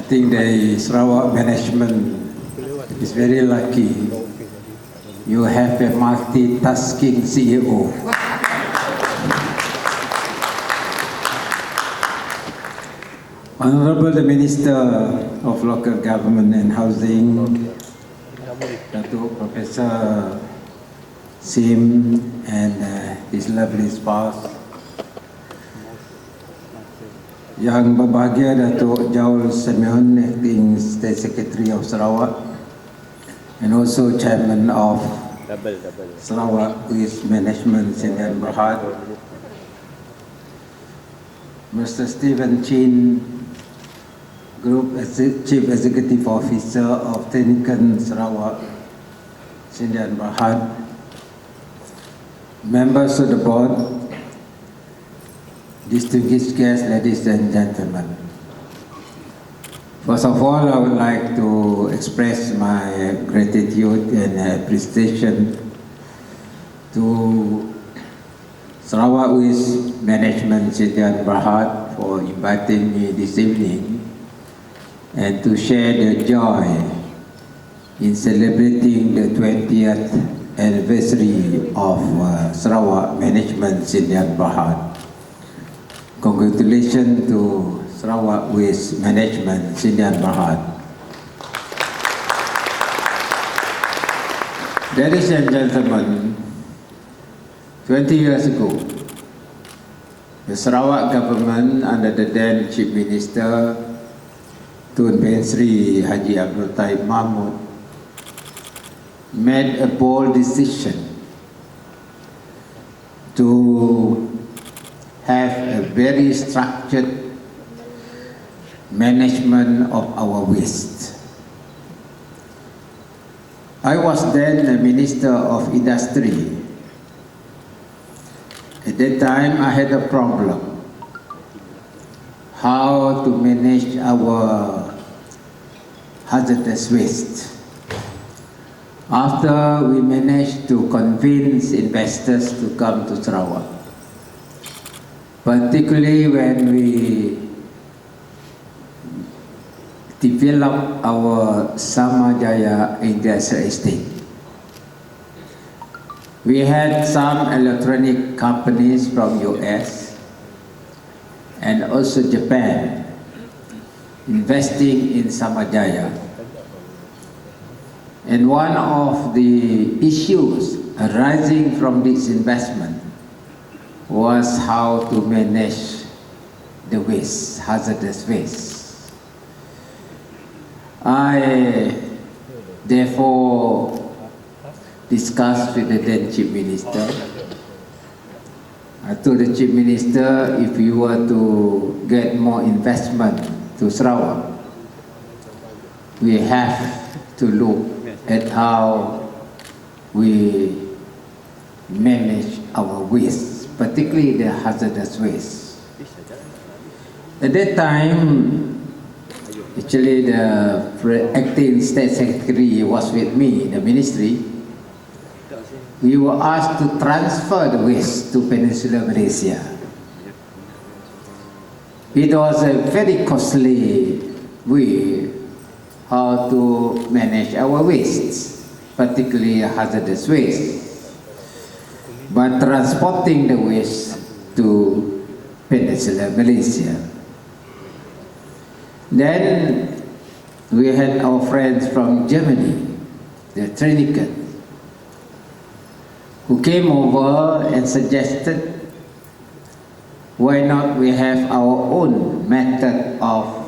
think the Sarawak management is very lucky. You have a multitasking CEO. Honorable the Minister of Local Government and Housing, Datuk Professor Sim and his lovely spouse, Yang berbahagia Datuk Jaul Semyon, Acting State Secretary of Sarawak, and also Chairman of Sarawak Waste Management Sdn Bhd, Mr. Stephen Chin, Group Chief Executive Officer of Trinekens Sarawak Sdn Bhd, members of the board, distinguished guests, ladies and gentlemen. First of all, I would like to express my gratitude and appreciation to Sarawak Waste Management Sdn Bhd for inviting me this evening and to share the joy in celebrating the 20th anniversary of Sarawak Management Sdn Bhd. Congratulations to Sarawak Waste Management Sdn Bhd. Ladies and gentlemen, 20 years ago, the Sarawak government under the then Chief Minister Tun Bin Sri Haji Abdul Taib Mahmud made a bold decision to have a very structured management of our waste. I was then the Minister of Industry. At that time, I had a problem how to manage our hazardous waste. After we managed to convince investors to come to Sarawak, particularly when we developed our Samajaya Industrial Estate. We had some electronic companies from US and also Japan investing in Samajaya. And one of the issues arising from this investment was how to manage the waste, hazardous waste. I therefore discussed with the then Chief Minister. I told the Chief Minister, if you were to get more investment to Sarawak, we have to look at how we manage our waste, particularly the hazardous waste. At that time, actually the acting State Secretary was with me in the ministry. We were asked to transfer the waste to Peninsular Malaysia. It was a very costly way how to manage our waste, particularly hazardous waste, but transporting the waste to Peninsular Malaysia. Then we had our friends from Germany, the Trinekens, who came over and suggested, why not we have our own method of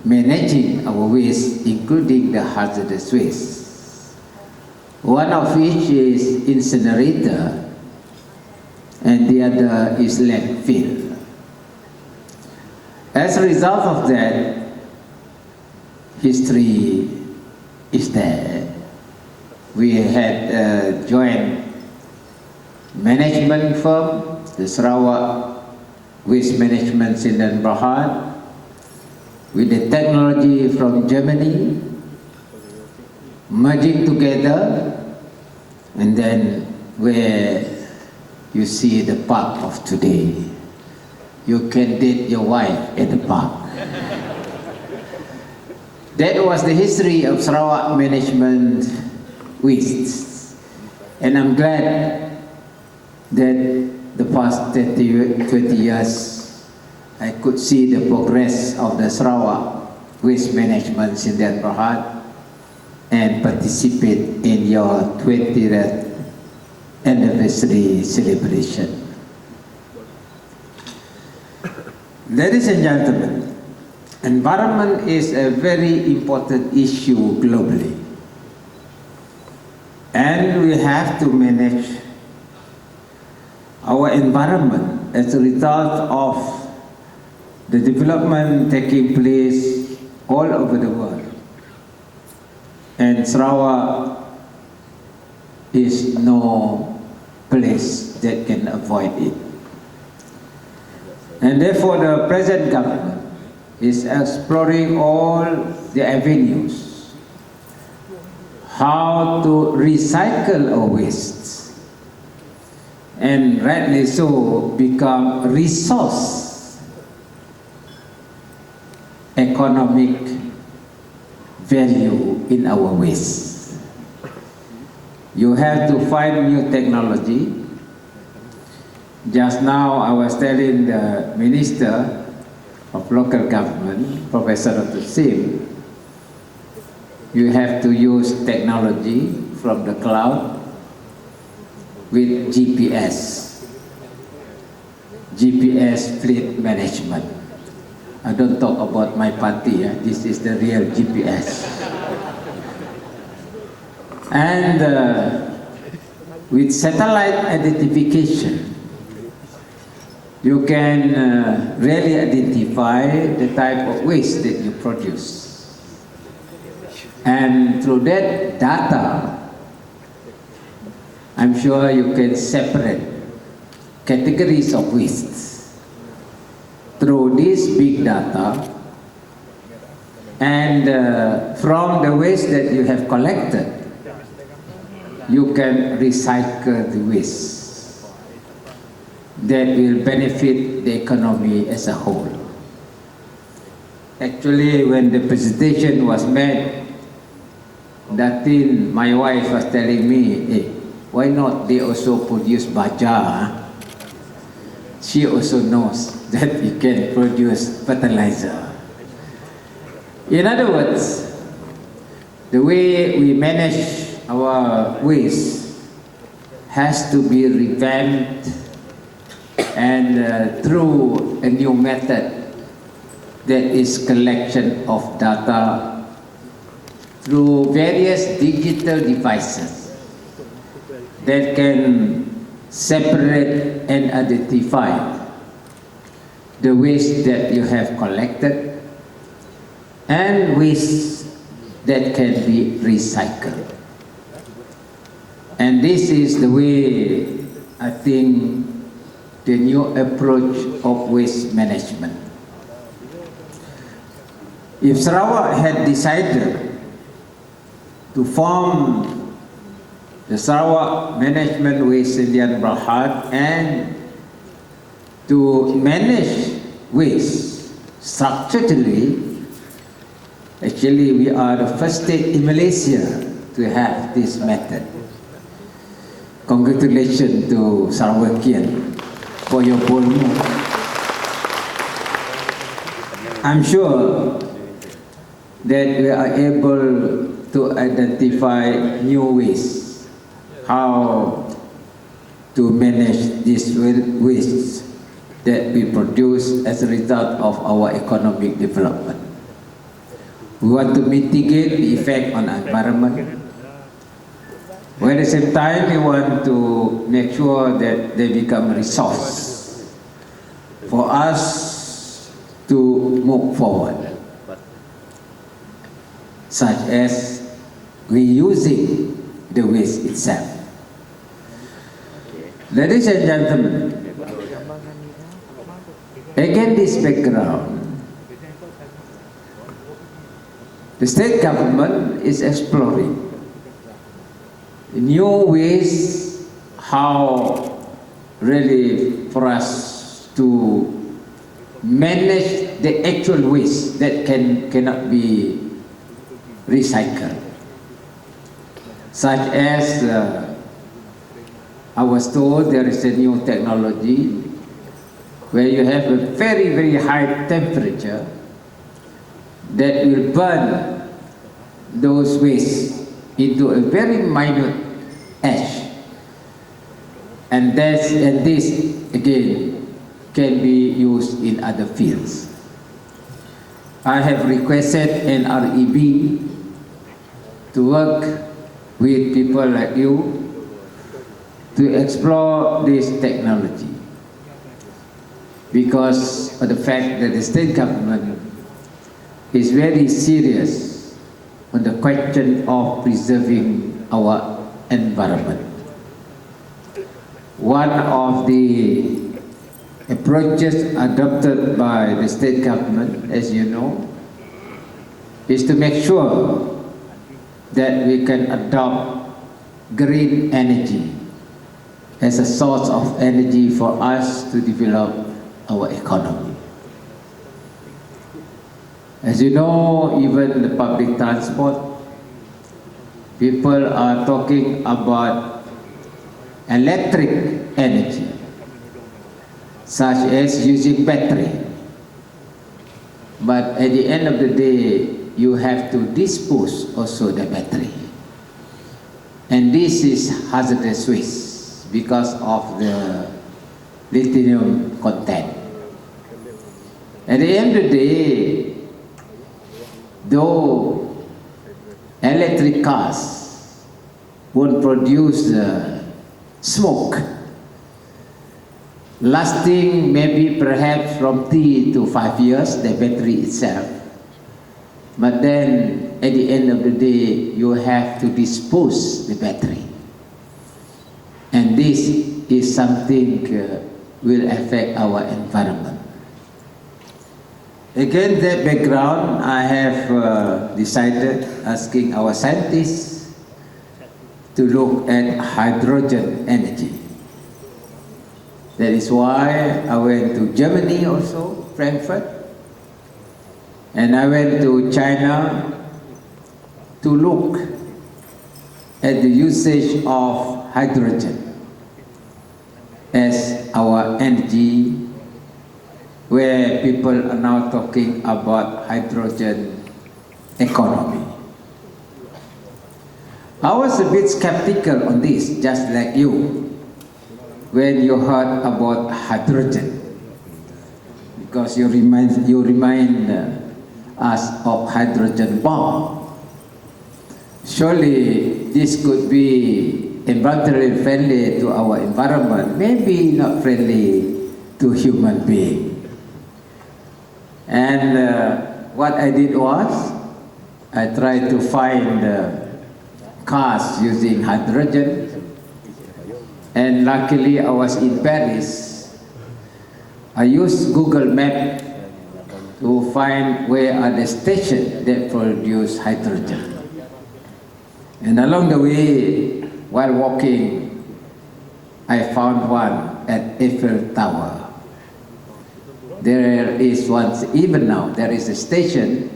managing our waste, including the hazardous waste. One of which is incinerator and the other is landfill. As a result of that, history is there. We had a joint management firm, the Sarawak Waste Management Sdn Bhd, with the technology from Germany, merging together, and then where you see the park of today. You can date your wife at the park. That was the history of Sarawak management waste. And I'm glad that the past 20 years, I could see the progress of the Sarawak waste management in that Berhad and participate in your 20th anniversary celebration. Ladies and gentlemen, environment is a very important issue globally. And we have to manage our environment as a result of the development taking place all over the world. And Sarawak is no place that can avoid it. And therefore the present government is exploring all the avenues how to recycle our wastes and rightly so become resource economic value in our waste. You have to find new technology. Just now I was telling the Minister of Local Government, Professor Dr. Sim, you have to use technology from the cloud with GPS fleet management. I don't talk about my party, this is the real GPS. And with satellite identification, you can really identify the type of waste that you produce. And through that data, I'm sure you can separate categories of waste through this big data. And from the waste that you have collected, you can recycle the waste that will benefit the economy as a whole. Actually, when the presentation was made, Datin, my wife, was telling me, hey, why not they also produce baja? She also knows that we can produce fertilizer. In other words, the way we manage our waste has to be revamped and through a new method that is collection of data through various digital devices that can separate and identify the waste that you have collected and waste that can be recycled. And this is the way I think the new approach of waste management. If Sarawak had decided to form the Sarawak Management Waste Indian Berhad and to manage waste structurally, actually we are the first state in Malaysia to have this method. Congratulations to Sarawakian for your bold move. I'm sure that we are able to identify new ways how to manage this waste that we produce as a result of our economic development. We want to mitigate the effect on the environment. But at the same time, we want to make sure that they become a resource for us to move forward, such as reusing the waste itself. Ladies and gentlemen, again this background, the state government is exploring new ways how really for us to manage the actual waste that cannot be recycle. Such as I was told there is a new technology where you have a very, very high temperature that will burn those wastes into a very minute ash. And this again can be used in other fields. I have requested NREB to work with people like you to explore this technology, because of the fact that the state government is very serious on the question of preserving our environment. One of the approaches adopted by the state government, as you know, is to make sure that we can adopt green energy as a source of energy for us to develop our economy. As you know, even the public transport, people are talking about electric energy, such as using battery. But at the end of the day, you have to dispose also the battery. And this is hazardous waste because of the lithium content. At the end of the day, though electric cars won't produce smoke, lasting maybe perhaps from 3 to 5 years, the battery itself. But then at the end of the day, you have to dispose the battery. And this is something will affect our environment. Against that background, I have decided asking our scientists to look at hydrogen energy. That is why I went to Germany also, Frankfurt, and I went to China to look at the usage of hydrogen as our energy, where people are now talking about hydrogen economy. I was a bit skeptical on this, just like you, when you heard about hydrogen, because you remind us of hydrogen bomb. Surely this could be environmentally friendly to our environment, maybe not friendly to human being. And what I did was, I tried to find cars using hydrogen, and luckily I was in Paris. I used Google Maps to find where are the stations that produce hydrogen. And along the way, while walking, I found one at Eiffel Tower. There is one, even now, there is a station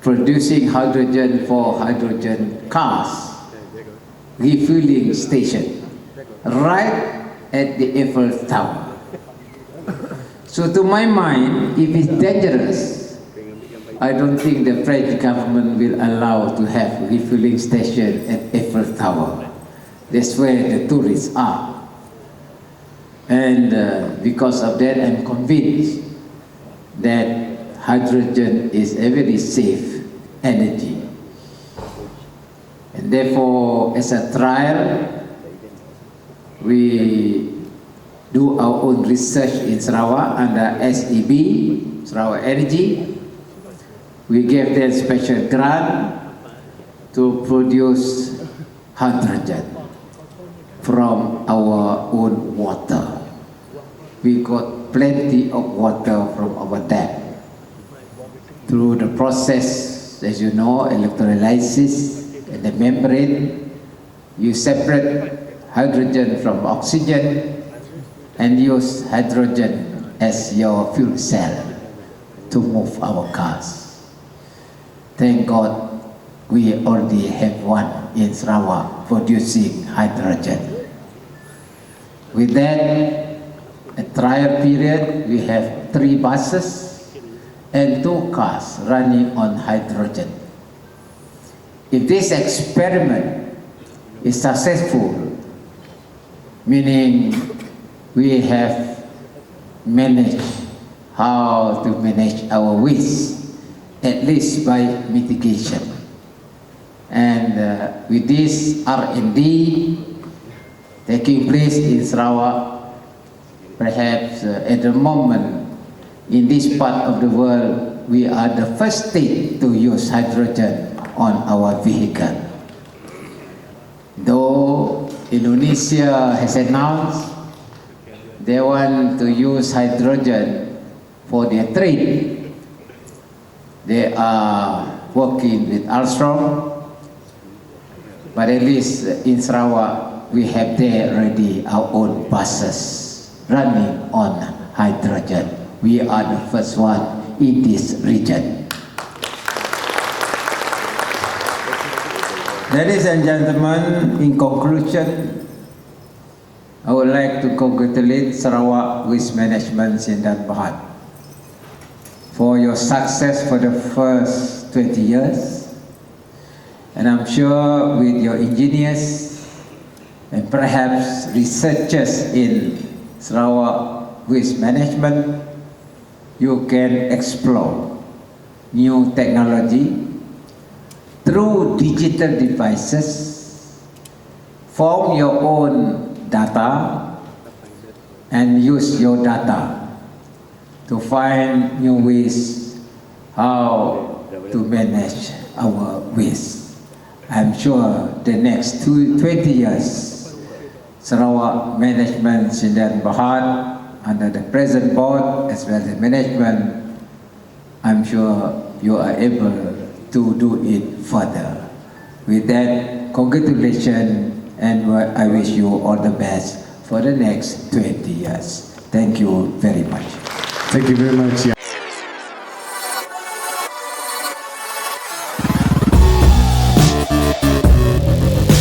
producing hydrogen for hydrogen cars, refueling station, right at the Eiffel Tower. So to my mind, if it's dangerous, I don't think the French government will allow to have refueling station at Eiffel Tower. That's where the tourists are. And because of that, I'm convinced that hydrogen is a very safe energy. And therefore, as a trial, we do our own research in Sarawak under SEB, Sarawak Energy. We gave them special grant to produce hydrogen from our own water. We got plenty of water from our dam. Through the process, as you know, electrolysis and the membrane, you separate hydrogen from oxygen and use hydrogen as your fuel cell to move our cars. Thank God we already have one in Sarawak producing hydrogen. With that, a trial period, we have 3 buses and 2 cars running on hydrogen. If this experiment is successful, meaning we have managed how to manage our waste, at least by mitigation. And with this R&D taking place in Sarawak, perhaps at the moment in this part of the world, we are the first state to use hydrogen on our vehicle. Though Indonesia has announced they want to use hydrogen for their train, they are working with Alstom, but at least in Sarawak, we have there already our own buses running on hydrogen. We are the first one in this region. Ladies and gentlemen, in conclusion, I would like to congratulate Sarawak Waste Management Sindan Berhad for your success for the first 20 years. And I'm sure with your engineers and perhaps researchers in Sarawak Waste Management, you can explore new technology through digital devices, form your own data and use your data to find new ways how to manage our waste. I'm sure the next 20 years, Sarawak Management Sindan Berhad, under the present board as well as the management, I'm sure you are able to do it further. With that, congratulations, and I wish you all the best for the next 20 years. Thank you very much. Thank you very much.